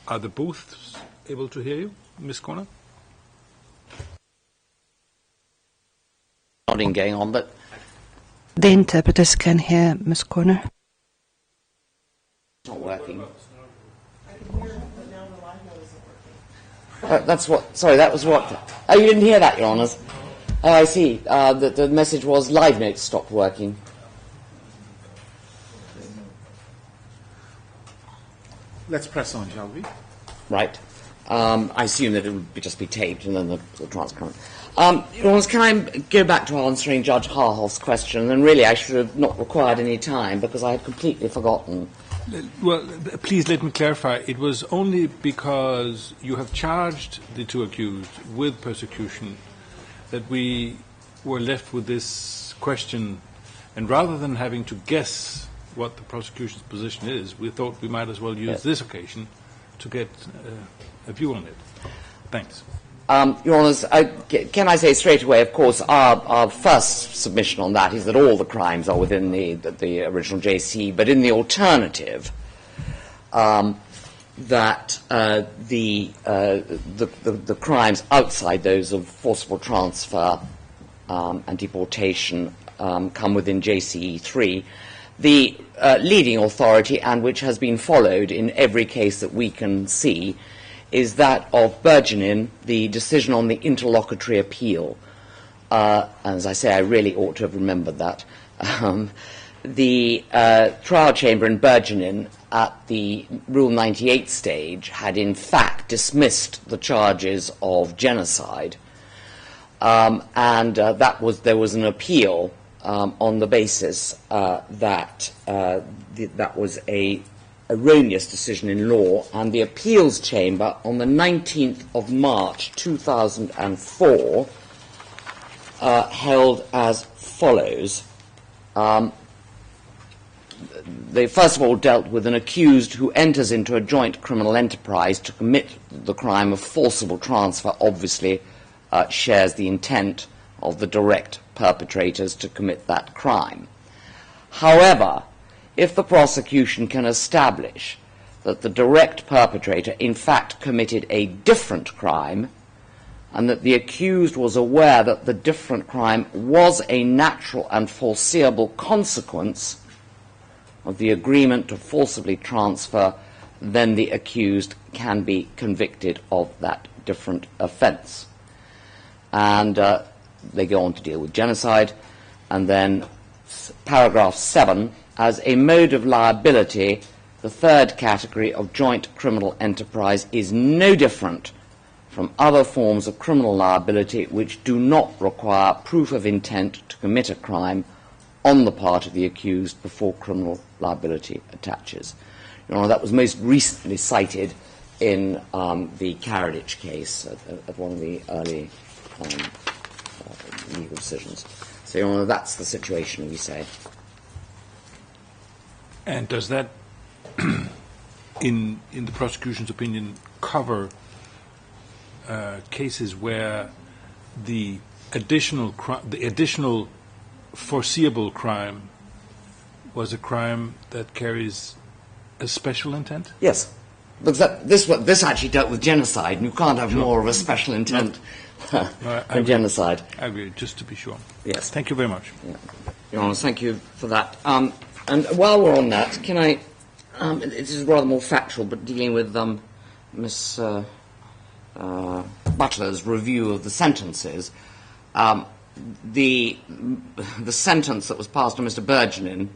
Are the booths able to hear you, Ms. Corner? Nodding going on, but the interpreters can hear Ms. Corner. It's not working. That's what. Sorry, that was what. Oh, you didn't hear that, Your Honours. Oh, I see. The message was live notes stopped working. Let's press on, shall we? Right. I assume that it would just be taped and then the transcript. Your Honours, can I go back to answering Judge Harhoff's question? And really, I should have not required any time because I had completely forgotten. Well, please let me clarify. It was only because you have charged the two accused with persecution that we were left with this question. And rather than having to guess what the prosecution's position is, we thought we might as well use this occasion to get a view on it. Thanks. Your Honours, can I say straight away, of course, our first submission on that is that all the crimes are within the original JC, but in the alternative, that the crimes outside those of forcible transfer and deportation come within JCE 3. The leading authority, and which has been followed in every case that we can see, is that of Burgenin, the decision on the interlocutory appeal. As I say, I really ought to have remembered that. The trial chamber in Burgenin at the Rule 98 stage had in fact dismissed the charges of genocide, and there was an appeal on the basis that that was a erroneous decision in law, and the appeals chamber on the 19th of March 2004 held as follows. They first of all dealt with an accused who enters into a joint criminal enterprise to commit the crime of forcible transfer, obviously shares the intent of the direct perpetrators to commit that crime. However, if the prosecution can establish that the direct perpetrator in fact committed a different crime and that the accused was aware that the different crime was a natural and foreseeable consequence of the agreement to forcibly transfer, then the accused can be convicted of that different offence. And they go on to deal with genocide, and then paragraph 7, as a mode of liability, the third category of joint criminal enterprise is no different from other forms of criminal liability which do not require proof of intent to commit a crime on the part of the accused before criminal liability attaches. Your Honour, that was most recently cited in the Karadžić case at one of the early legal decisions. So, Your Honour, that's the situation, we say. And does that, in the prosecution's opinion, cover cases where the additional foreseeable crime was a crime that carries a special intent? Yes, because this actually dealt with genocide, and you can't have more of a special intent than genocide. I agree, just to be sure. Yes. Thank you very much. Yeah. Your Honour, thank you for that. And while we're on that, can I, it is rather more factual, but dealing with Miss Butler's review of the sentences, the sentence that was passed on Mr. Burgenin,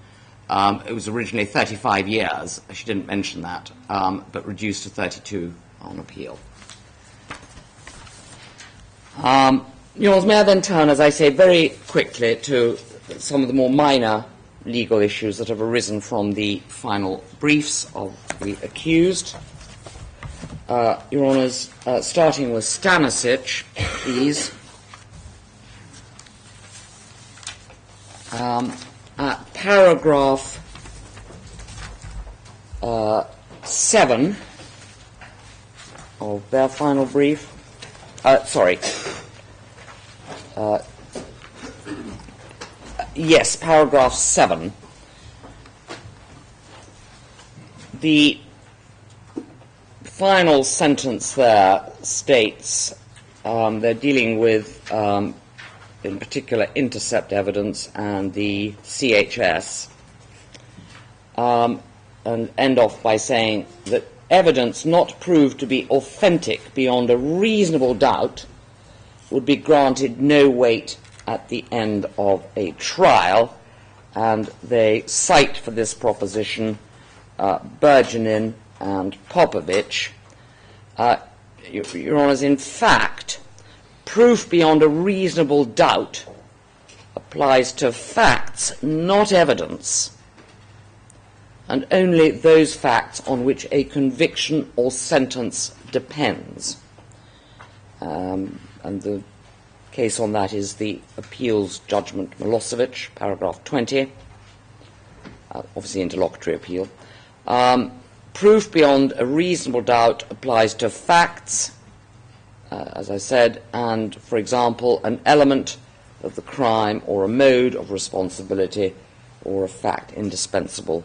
it was originally 35 years. She didn't mention that, but reduced to 32 on appeal. Your Honours, may I then turn, as I say, very quickly to some of the more minor legal issues that have arisen from the final briefs of the accused. Your Honours, starting with Stanišić, please. At paragraph 7 of their final brief. Yes, paragraph 7. The final sentence there states they're dealing with, in particular, intercept evidence and the CHS, and end off by saying that evidence not proved to be authentic beyond a reasonable doubt would be granted no weight at the end of a trial, and they cite for this proposition Burgenin and Popovich. Your Honours, in fact, proof beyond a reasonable doubt applies to facts, not evidence, and only those facts on which a conviction or sentence depends. And the case on that is the appeals judgment Milosevic, paragraph 20, obviously interlocutory appeal. Proof beyond a reasonable doubt applies to facts, as I said, and, for example, an element of the crime or a mode of responsibility or a fact indispensable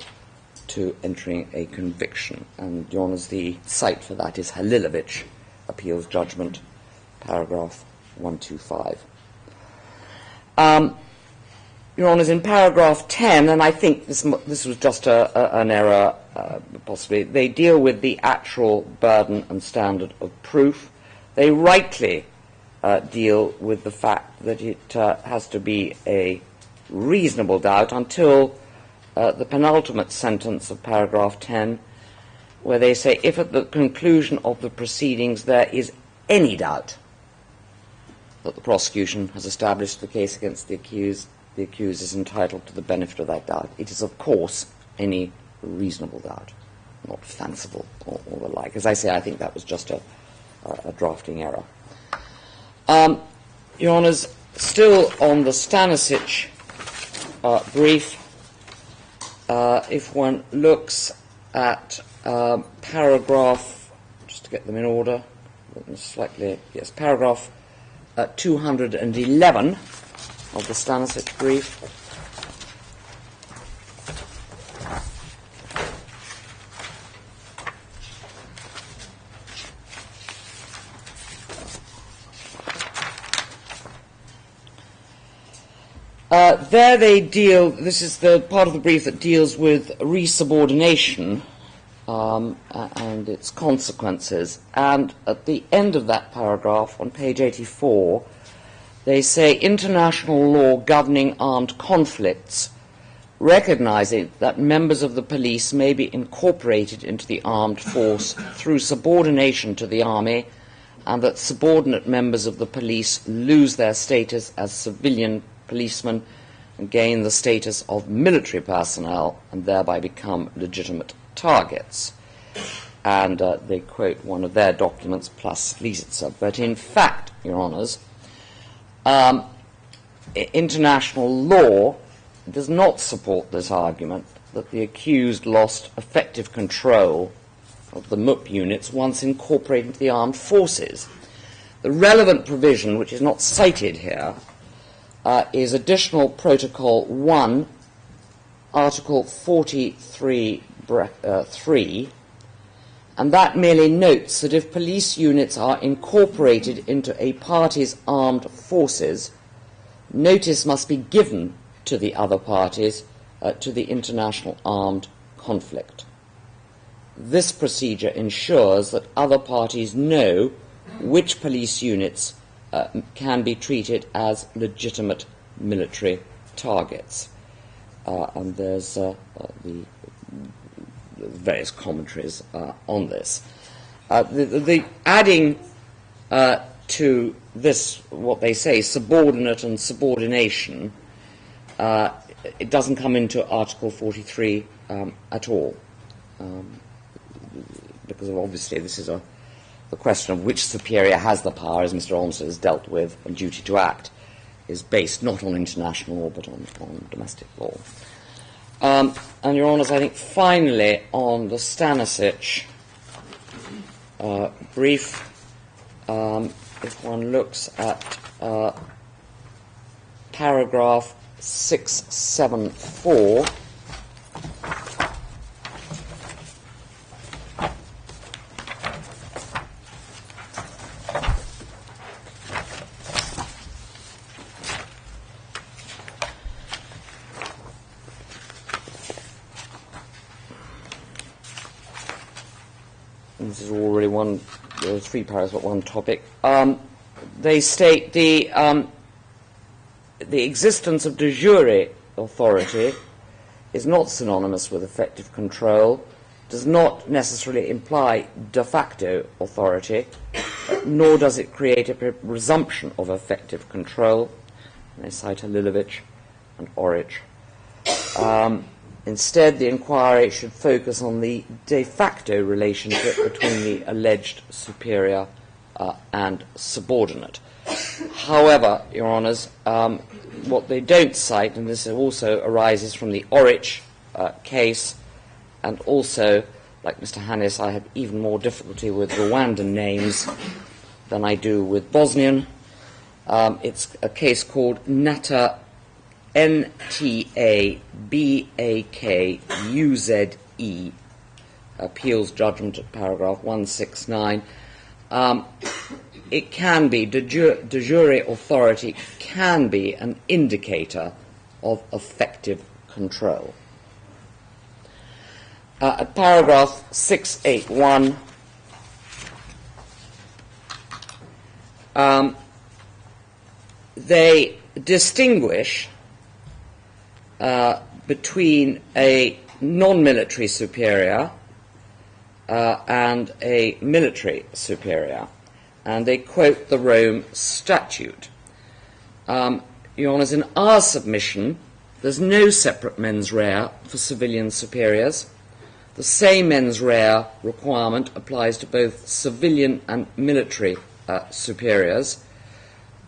to entering a conviction. And, Your Honours, the cite for that is Halilovic, appeals judgment, paragraph 125. Your Honours, in paragraph 10, and I think this was just an error, possibly, they deal with the actual burden and standard of proof. They rightly deal with the fact that it has to be a reasonable doubt until the penultimate sentence of paragraph 10, where they say, if at the conclusion of the proceedings there is any doubt that the prosecution has established the case against the accused is entitled to the benefit of that doubt. It is, of course, any reasonable doubt, not fanciful or the like. As I say, I think that was just a drafting error. Your Honours, still on the Stanišić brief, if one looks at paragraph, just to get them in order, slightly, yes, paragraph 211 of the Stanišić brief. There they deal, this is the part of the brief that deals with resubordination and its consequences. And at the end of that paragraph, on page 84, they say international law governing armed conflicts, recognizing that members of the police may be incorporated into the armed force through subordination to the army, and that subordinate members of the police lose their status as civilian policemen and gain the status of military personnel and thereby become legitimate targets. And they quote one of their documents, plus Lisitsa. But in fact, Your Honours, international law does not support this argument that the accused lost effective control of the MUP units once incorporated into the armed forces. The relevant provision, which is not cited here, is Additional Protocol 1, Article 43(3), and that merely notes that if police units are incorporated into a party's armed forces, notice must be given to the other parties to the international armed conflict. This procedure ensures that other parties know which police units can be treated as legitimate military targets. And there's the various commentaries on this. The adding to this, what they say, subordinate and subordination, it doesn't come into Article 43 at all, because obviously this is the question of which superior has the power, as Mr. Olmsted has dealt with, and duty to act, is based not on international law but on domestic law. And, Your Honours, I think finally on the Stanišić brief, if one looks at paragraph 674, this is already one, there are three paragraphs but one topic. They state the existence of de jure authority is not synonymous with effective control, does not necessarily imply de facto authority, nor does it create a presumption of effective control. And they cite Halilović and Oric. Instead, the inquiry should focus on the de facto relationship between the alleged superior and subordinate. However, Your Honours, what they don't cite, and this also arises from the Oric case, and also, like Mr. Hannes, I have even more difficulty with Rwandan names than I do with Bosnian. It's a case called Nata NTABAKUZE, appeals judgment at paragraph 169. It can be, de jure authority can be an indicator of effective control. At paragraph 681, they distinguish between a non-military superior and a military superior, and they quote the Rome Statute. Your Honours, in our submission, there's no separate mens rea for civilian superiors. The same mens rea requirement applies to both civilian and military superiors.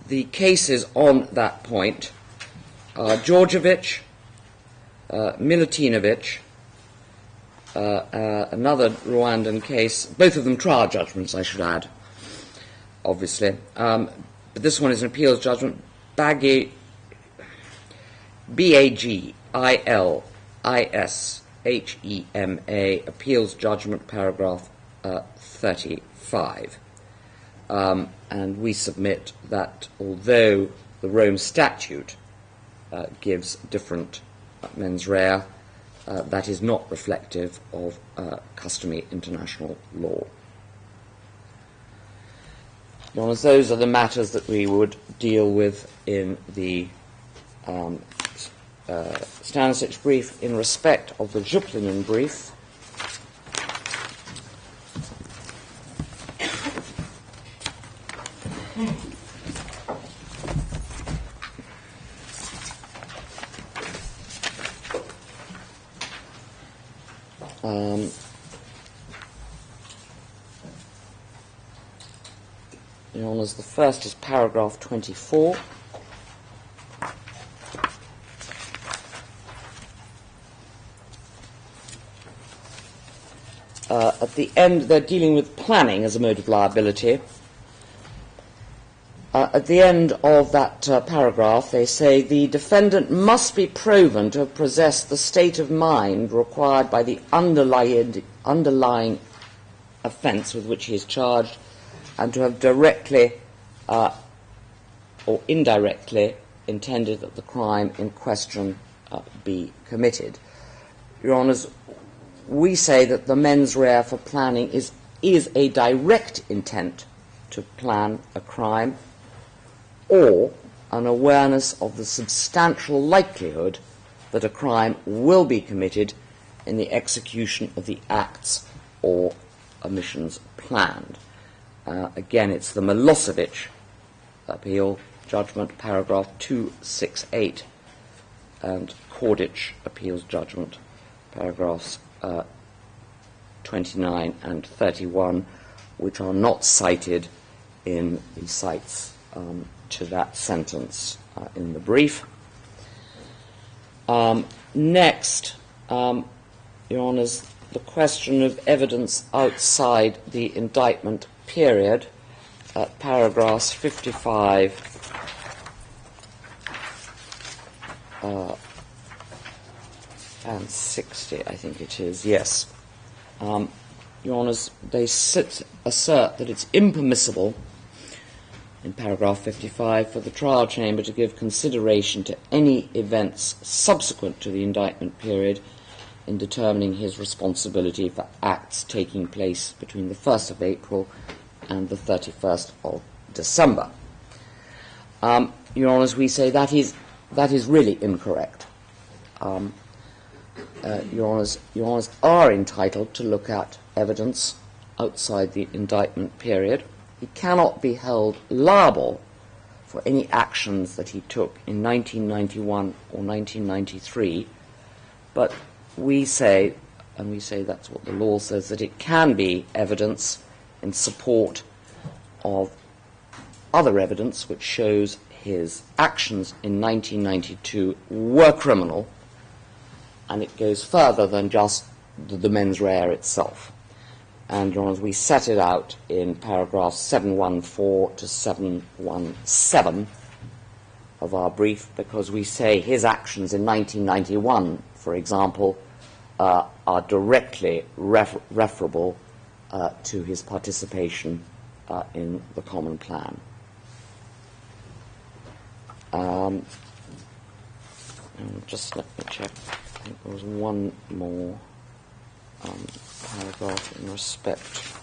The cases on that point are Djordjevic, Milutinovic, another Rwandan case, both of them trial judgments, I should add, obviously. But this one is an appeals judgment, BAGILISHEMA, appeals judgment, paragraph 35. And we submit that although the Rome Statute gives different mens rea, that is not reflective of customary international law. As those are the matters that we would deal with in the Stanišić brief. In respect of the Župljanin brief, Your Honours, the first is paragraph 24. At the end, they're dealing with planning as a mode of liability. At the end of that paragraph, they say the defendant must be proven to have possessed the state of mind required by the underlying offence with which he is charged, and to have directly or indirectly intended that the crime in question be committed. Your Honours, we say that the mens rea for planning is a direct intent to plan a crime, or an awareness of the substantial likelihood that a crime will be committed in the execution of the acts or omissions planned. Again, it's the Milosevic appeal judgment, paragraph 268, and Kordich appeals judgment, paragraphs 29 and 31, which are not cited in the cites to that sentence in the brief. Next, Your Honours, the question of evidence outside the indictment period, paragraphs 55 and 60, I think it is, yes. Your Honours, they assert that it's impermissible, in paragraph 55, for the trial chamber to give consideration to any events subsequent to the indictment period in determining his responsibility for acts taking place between the 1st of April and the 31st of December. Your Honours, we say that is really incorrect. Your Honours are entitled to look at evidence outside the indictment period. He cannot be held liable for any actions that he took in 1991 or 1993, but we say, and we say that's what the law says, that it can be evidence in support of other evidence which shows his actions in 1992 were criminal, and it goes further than just the mens rea itself. And, Your Honours, we set it out in paragraphs 714 to 717 of our brief, because we say his actions in 1991, for example, are directly referable to his participation in the common plan. Just let me check. I think there was one more paragraph in respect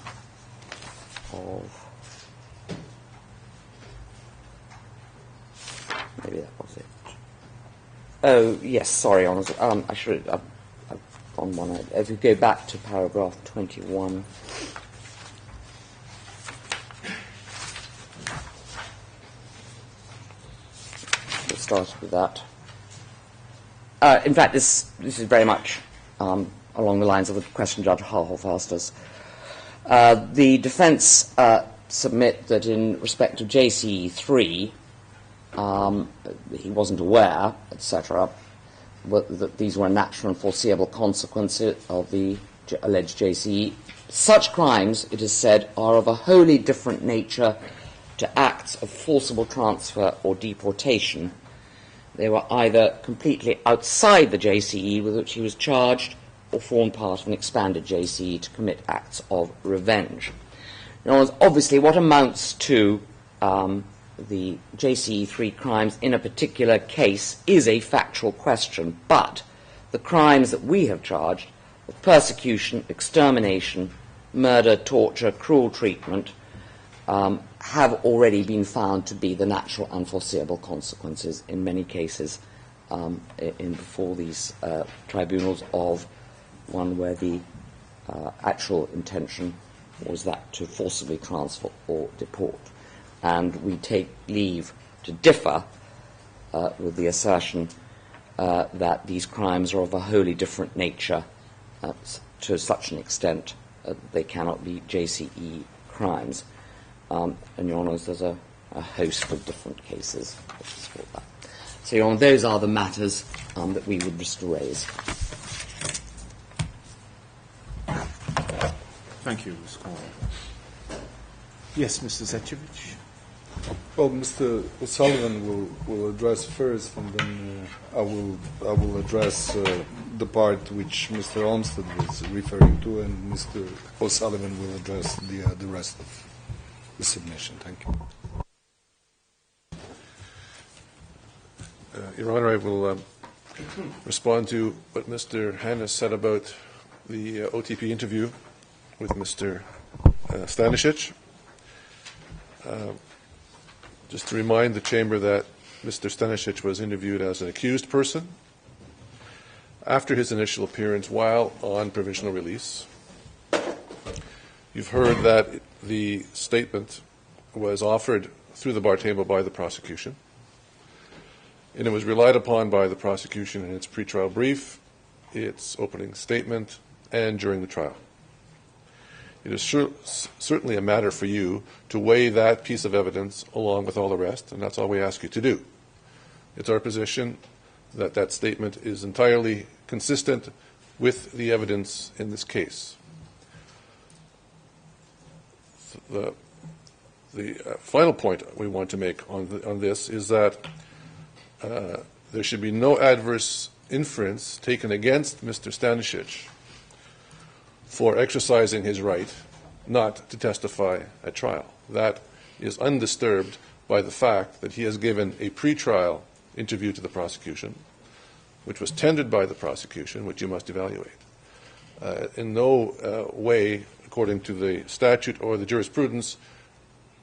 of... Maybe that was it. Oh, yes, sorry, Honours. I should have gone one. If you go back to paragraph 21... We'll start with that. In fact, this is very much along the lines of the question Judge Harhoff asked us. The defence submit that in respect to JCE 3, he wasn't aware, etc., that these were natural and foreseeable consequences of the alleged JCE. Such crimes, it is said, are of a wholly different nature to acts of forcible transfer or deportation. They were either completely outside the JCE with which he was charged, or formed part of an expanded JCE to commit acts of revenge. Now, obviously, what amounts to the JCE 3 crimes in a particular case is a factual question, but the crimes that we have charged of persecution, extermination, murder, torture, cruel treatment have already been found to be the natural and foreseeable consequences in many cases before these tribunals of one where the actual intention was that to forcibly transfer or deport. And we take leave to differ with the assertion that these crimes are of a wholly different nature to such an extent they cannot be JCE crimes. And, Your Honours, there's a host of different cases that support that. So, Your Honour, those are the matters that we would wish to raise. Thank you, Ms. Corner. Yes, Mr. Zečević. Well, Mr. O'Sullivan will address first, and then I will address the part which Mr. Olmsted was referring to, and Mr. O'Sullivan will address the rest of the submission. Thank you. Your Honour, I will respond to what Mr. Hannes said about the OTP interview with Mr. Stanišić. Just to remind the Chamber that Mr. Stanišić was interviewed as an accused person after his initial appearance while on provisional release. You've heard that the statement was offered through the bar table by the prosecution, and it was relied upon by the prosecution in its pretrial brief, its opening statement, and during the trial. It is certainly a matter for you to weigh that piece of evidence along with all the rest, and that's all we ask you to do. It's our position that that statement is entirely consistent with the evidence in this case. The final point we want to make on this is that there should be no adverse inference taken against Mr. Stanišić for exercising his right not to testify at trial. That is undisturbed by the fact that he has given a pre-trial interview to the prosecution, which was tendered by the prosecution, which you must evaluate. In no way, according to the statute or the jurisprudence,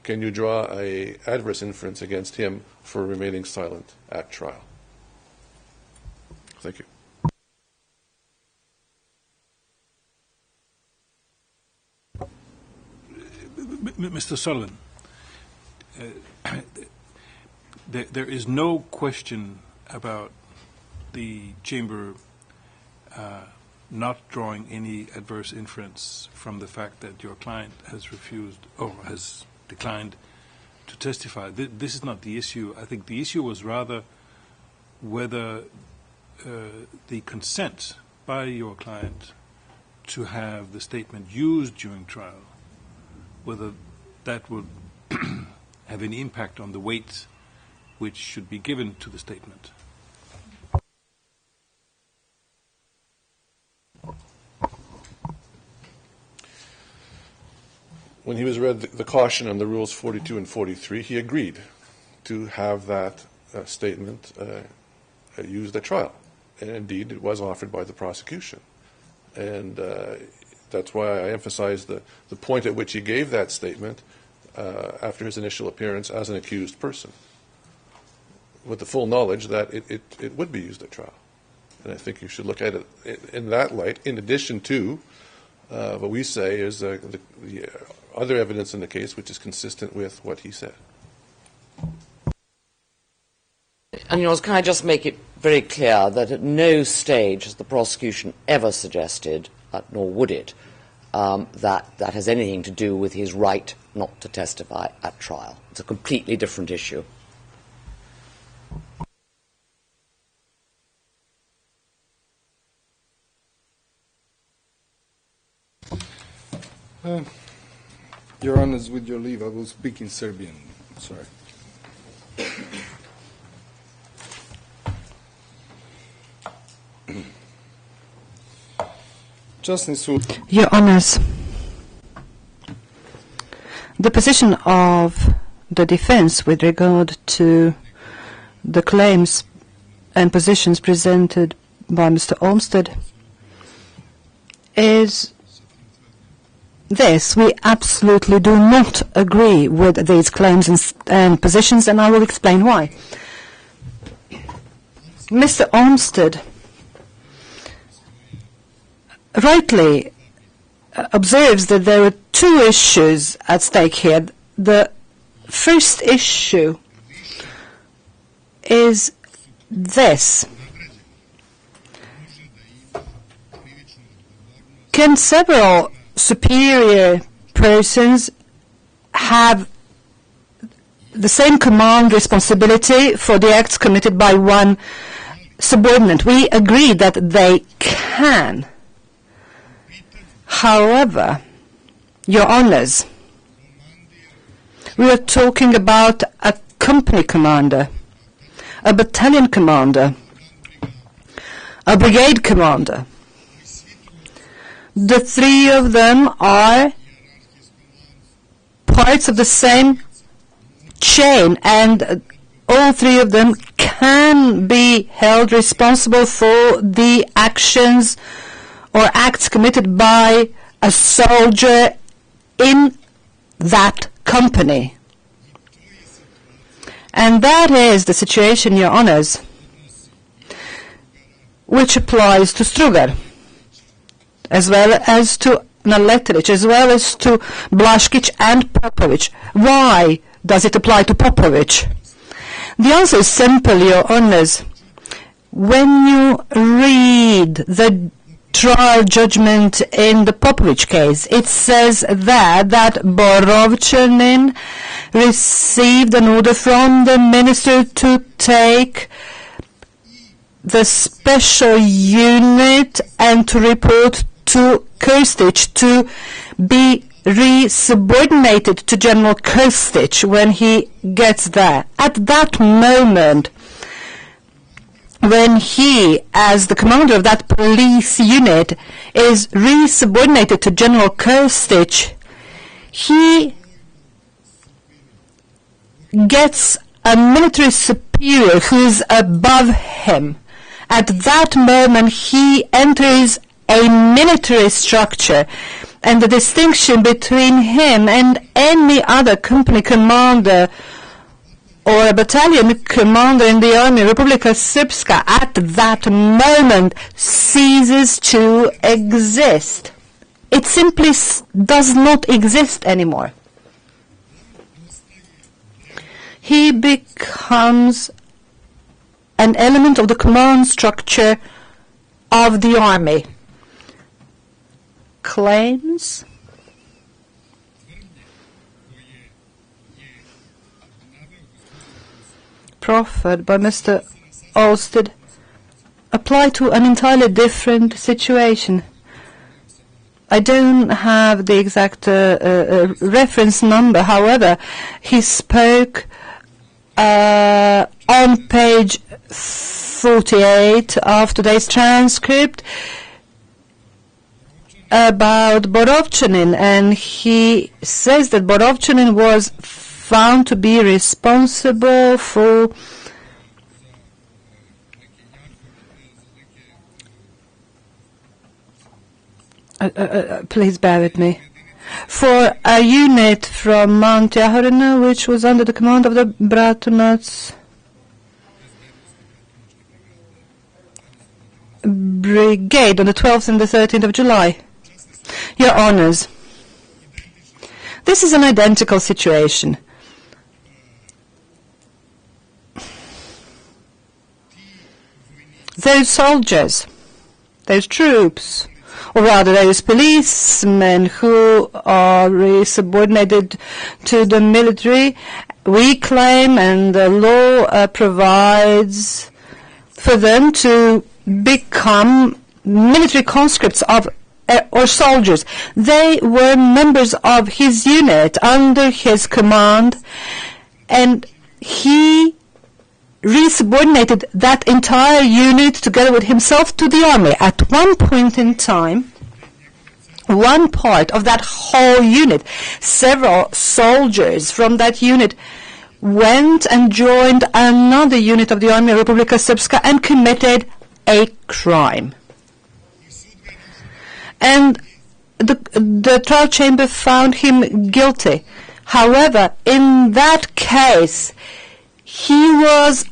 can you draw an adverse inference against him for remaining silent at trial. Thank you. Mr. Sullivan, there is no question about the Chamber not drawing any adverse inference from the fact that your client has refused or has declined to testify. This is not the issue. I think the issue was rather whether the consent by your client to have the statement used during trial, whether that would have any impact on the weight which should be given to the statement. When he was read the caution on the rules 42 and 43, he agreed to have that statement used at trial. And indeed, it was offered by the prosecution. And that's why I emphasize the point at which he gave that statement after his initial appearance as an accused person, with the full knowledge that it would be used at trial. And I think you should look at it in that light, in addition to what we say is the other evidence in the case which is consistent with what he said. And, can I just make it very clear that at no stage has the prosecution ever suggested, nor would it, that has anything to do with his right not to testify at trial. It's a completely different issue. Your Honors, with your leave, I will speak in Serbian. Sorry. Your Honors, the position of the defense with regard to the claims and positions presented by Mr. Olmsted is this: we absolutely do not agree with these claims and positions, and I will explain why. Mr. Olmsted rightly observes that there are two issues at stake here. The first issue is this: can several superior persons have the same command responsibility for the acts committed by one subordinate? We agree that they can. However, Your Honors, we are talking about a company commander, a battalion commander, a brigade commander. The three of them are parts of the same chain, and all three of them can be held responsible for the actions or acts committed by a soldier in that company. And that is the situation, Your Honors, which applies to Strugar, as well as to Naleterić, as well as to Blaškić and Popović. Why does it apply to Popović? The answer is simple, Your Honors. When you read the trial judgment in the Popović case, it says that Borovčanin received an order from the minister to take the special unit and to report to Krstić, to be re-subordinated to General Krstić when he gets there. At that moment, when he, as the commander of that police unit, is re-subordinated to General Krstić, he gets a military superior who is above him. At that moment, he enters a military structure, and the distinction between him and any other company commander or a battalion commander in the army, Republika Srpska, at that moment ceases to exist. It simply does not exist anymore. He becomes an element of the command structure of the army. Claims proffered by Mr. Olsted apply to an entirely different situation. I don't have the exact reference number. However, he spoke on page 48 of today's transcript about Borovčanin, and he says that Borovčanin was found to be responsible for please bear with me, for a unit from Mount Jahorina which was under the command of the Bratunac Brigade on the 12th and the 13th of July. Your Honours, this is an identical situation. Those soldiers, those troops, or rather those policemen who are subordinated to the military, we claim, and the law provides for them to become military conscripts of or soldiers. They were members of his unit under his command, and he resubordinated that entire unit together with himself to the army. At one point in time, one part of that whole unit, several soldiers from that unit went and joined another unit of the army of Republika Srpska and committed a crime. And the trial chamber found him guilty. However, in that case, he was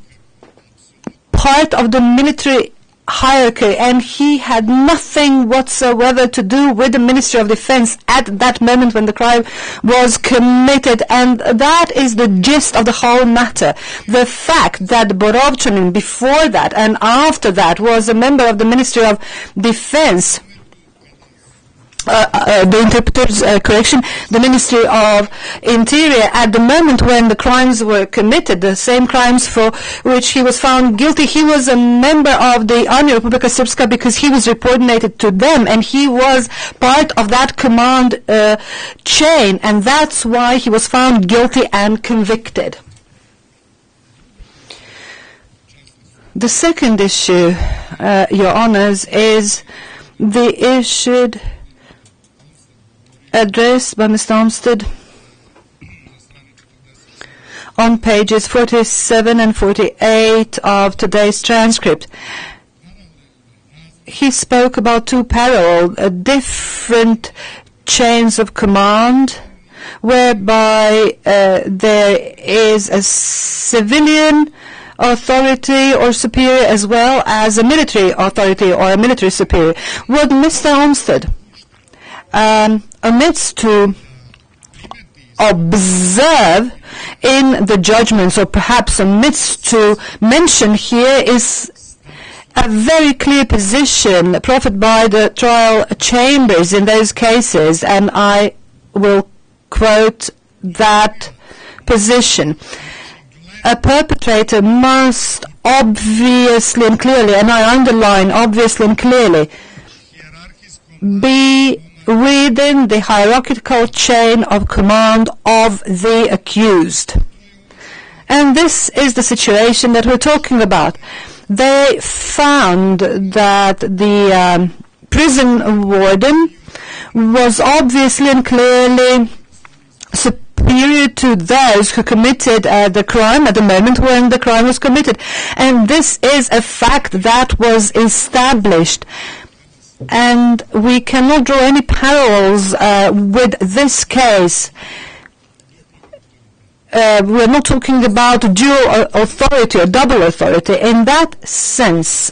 part of the military hierarchy, and he had nothing whatsoever to do with the Ministry of Defense at that moment when the crime was committed, and that is the gist of the whole matter. The fact that Borovčanin before that and after that was a member of the Ministry of Defense, the interpreter's correction, the Ministry of Interior, at the moment when the crimes were committed, the same crimes for which he was found guilty, he was a member of the Army of Republika Srpska because he was subordinated to them, and he was part of that command chain, and that's why he was found guilty and convicted. The second issue, Your Honours, is the issue addressed by Mr. Olmsted on pages 47 and 48 of today's transcript. He spoke about two parallel, different chains of command, whereby there is a civilian authority or superior as well as a military authority or a military superior. What Mr. Olmsted omits to observe in the judgments, or perhaps omits to mention here, is a very clear position proffered by the trial chambers in those cases, and I will quote that position. A perpetrator must obviously and clearly, and I underline obviously and clearly, be within the hierarchical chain of command of the accused. And this is the situation that we're talking about. They found that the prison warden was obviously and clearly superior to those who committed the crime at the moment when the crime was committed. And this is a fact that was established. And we cannot draw any parallels with this case. We're not talking about dual authority or double authority. In that sense,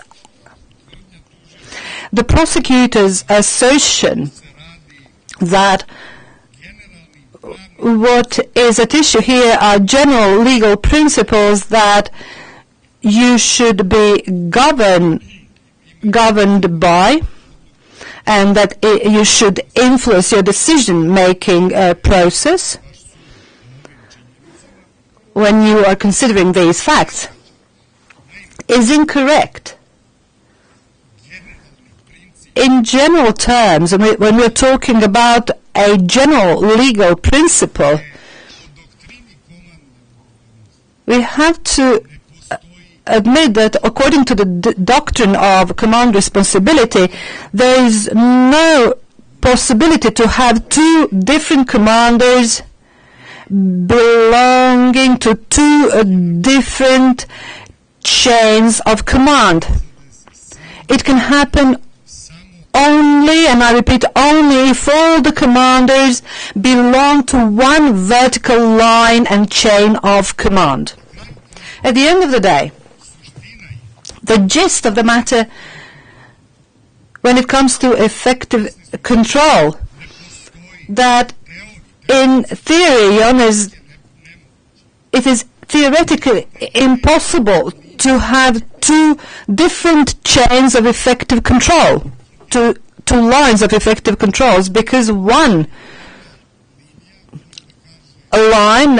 the prosecutor's assertion that what is at issue here are general legal principles that you should be governed by, and that you should influence your decision-making process when you are considering these facts, is incorrect. In general terms, when we're talking about a general legal principle, we have to admit that according to the doctrine of command responsibility, there is no possibility to have two different commanders belonging to two different chains of command. It can happen only, and I repeat, only if all the commanders belong to one vertical line and chain of command. At the end of the day, the gist of the matter when it comes to effective control, that in theory, it is theoretically impossible to have two different chains of effective control, two lines of effective controls, because one line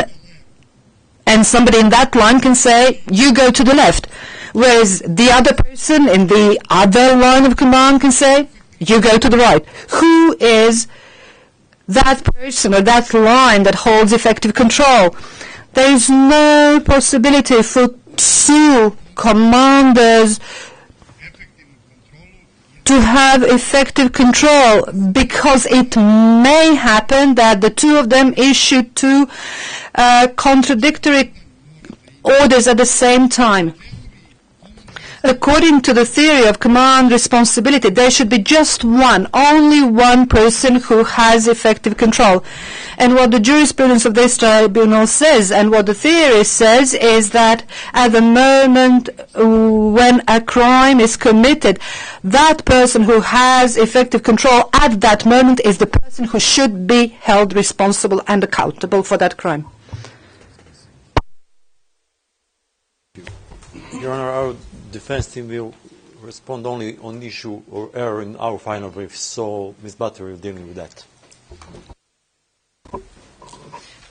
and somebody in that line can say, you go to the left, whereas the other person in the other line of command can say, you go to the right. Who is that person or that line that holds effective control? There is no possibility for two commanders to have effective control, because it may happen that the two of them issue two contradictory orders at the same time. According to the theory of command responsibility, there should be just one, only one person who has effective control. And what the jurisprudence of this tribunal says, and what the theory says, is that at the moment when a crime is committed, that person who has effective control at that moment is the person who should be held responsible and accountable for that crime. Your Honor, our defense team will respond only on issue or error in our final brief, so Ms. Butler will deal with that.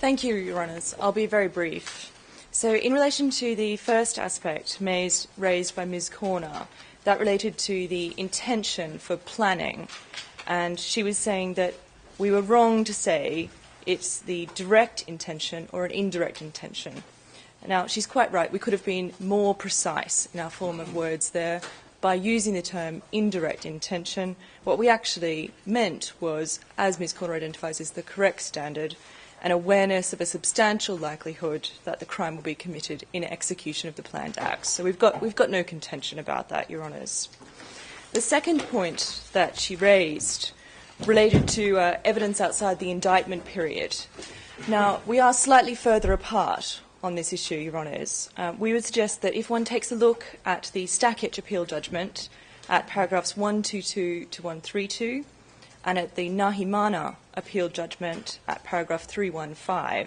Thank you, Your Honours. I'll be very brief. So in relation to the first aspect raised by Ms. Corner, that related to the intention for planning, and she was saying that we were wrong to say it's the direct intention or an indirect intention. Now, she's quite right. We could have been more precise in our form of words there by using the term indirect intention. What we actually meant was, as Ms. Corner identifies as the correct standard, an awareness of a substantial likelihood that the crime will be committed in execution of the planned acts. So we've got no contention about that, Your Honours. The second point that she raised related to evidence outside the indictment period. Now, we are slightly further apart on this issue, Your Honours. We would suggest that if one takes a look at the Stanišić appeal judgment at paragraphs 122 to 132 and at the Nahimana appeal judgment at paragraph 315,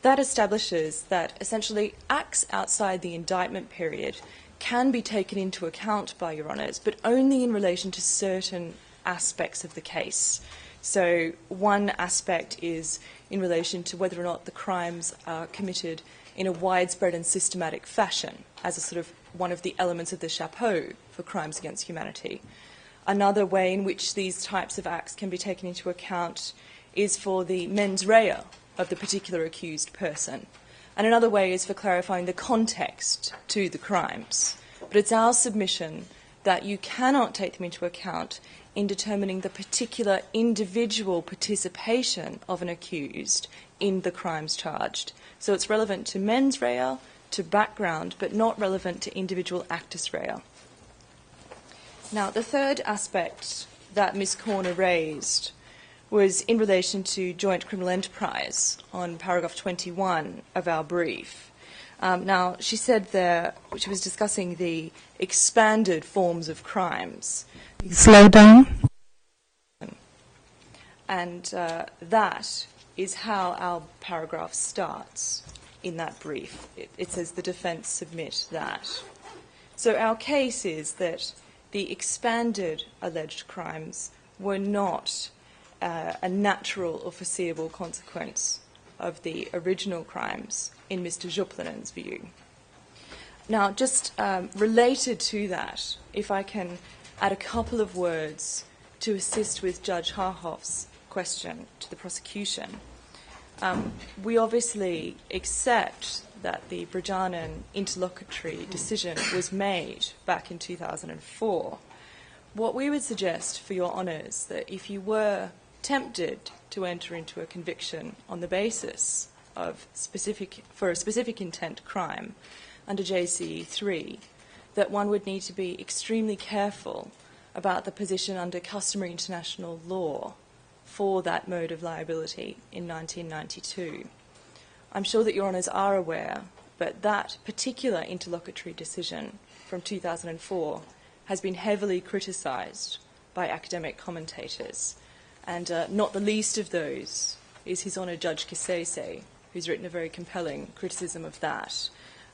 that establishes that essentially acts outside the indictment period can be taken into account by Your Honours, but only in relation to certain aspects of the case. So one aspect is in relation to whether or not the crimes are committed in a widespread and systematic fashion as a sort of one of the elements of the chapeau for crimes against humanity. Another way in which these types of acts can be taken into account is for the mens rea of the particular accused person. And another way is for clarifying the context to the crimes. But it's our submission that you cannot take them into account in determining the particular individual participation of an accused in the crimes charged. So it's relevant to mens rea, to background, but not relevant to individual actus rea. Now, the third aspect that Ms. Corner raised was in relation to joint criminal enterprise on paragraph 21 of our brief. Now, she said there, she was discussing the expanded forms of crimes. Slow down. And that is how our paragraph starts in that brief. It says the defence submit that. So our case is that the expanded alleged crimes were not a natural or foreseeable consequence of the original crimes in Mr. Župljanin's view. Now, just related to that, if I can add a couple of words to assist with Judge Harhoff's question to the prosecution. We obviously accept that the Brajanin interlocutory decision was made back in 2004. What we would suggest for your honours that if you were tempted to enter into a conviction on the basis of for a specific intent crime under JCE 3, that one would need to be extremely careful about the position under customary international law for that mode of liability in 1992. I'm sure that your honours are aware, but that particular interlocutory decision from 2004 has been heavily criticised by academic commentators, and not the least of those is His Honour Judge Kisese, who's written a very compelling criticism of that,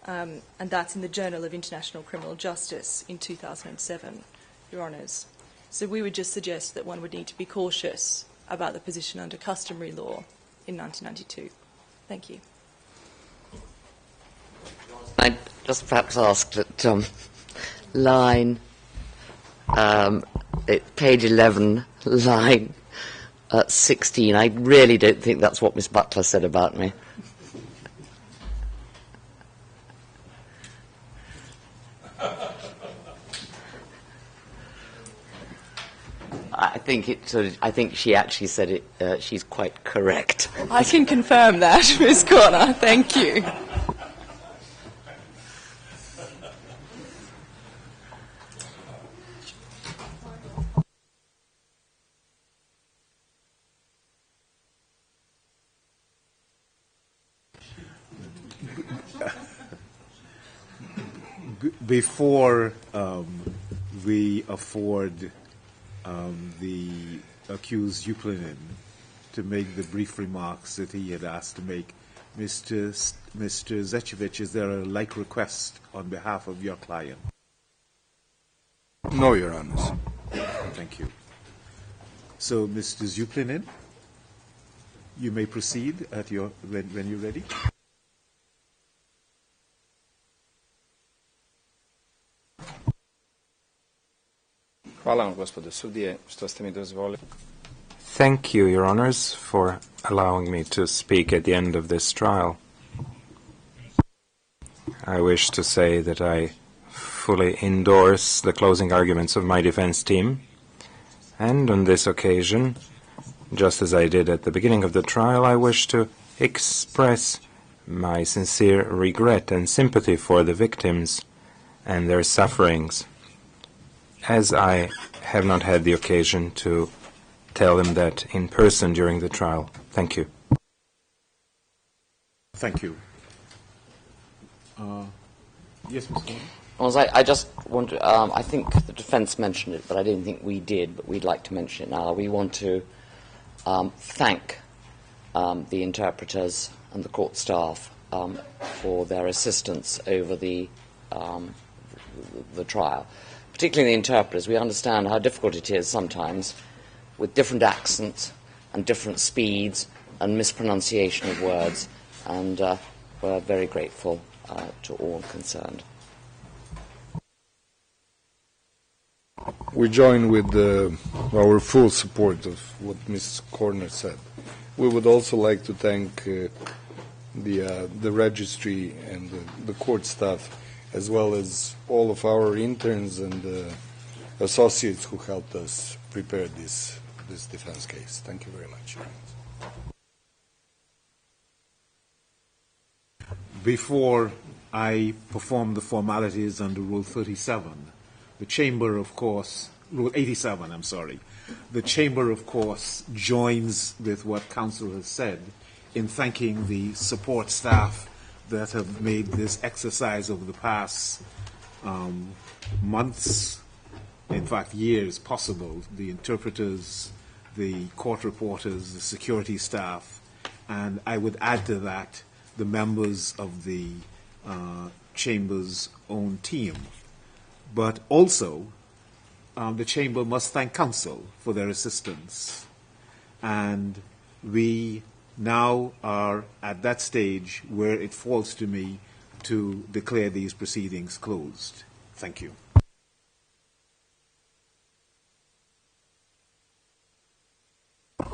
and that's in the Journal of International Criminal Justice in 2007, your honours. So we would just suggest that one would need to be cautious about the position under customary law in 1992. Thank you. I'd just perhaps ask that line, page 11, line 16. I really don't think that's what Miss Butler said about me. I think she actually said it. She's quite correct. I can confirm that, Ms. Corner. Thank you. Before we afford the accused Župljanin to make the brief remarks that he had asked to make, Mr. Zečević, is there a like request on behalf of your client? No, Your Honors. Thank you. So, Mr. Župljanin, you may proceed at when you're ready. Hvala vam, gospodo sudije, što ste mi dozvolili. Thank you, Your Honors, for allowing me to speak at the end of this trial. I wish to say that I fully endorse the closing arguments of my defense team, and on this occasion, just as I did at the beginning of the trial, I wish to express my sincere regret and sympathy for the victims and their sufferings, as I have not had the occasion to tell them that in person during the trial. Thank you. Thank you. Yes, Ms. Well, I just want to, I think the defence mentioned it, but I didn't think we did, but we'd like to mention it now. We want to thank the interpreters and the court staff for their assistance over the trial. Particularly the interpreters. We understand how difficult it is sometimes with different accents and different speeds and mispronunciation of words. And we're very grateful to all concerned. We join with our full support of what Ms. Corner said. We would also like to thank the registry and the court staff, as well as all of our interns and associates who helped us prepare this defense case. Thank you very much. Before I perform the formalities under Rule 37, the Chamber, of course, Rule 87, I'm sorry, the Chamber, of course, joins with what Council has said in thanking the support staff that have made this exercise over the past months, in fact years, possible. The interpreters, the court reporters, the security staff, and I would add to that the members of the Chamber's own team. But also, the Chamber must thank Council for their assistance. And we now are at that stage where it falls to me to declare these proceedings closed. Thank you.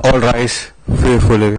All rise fearfully.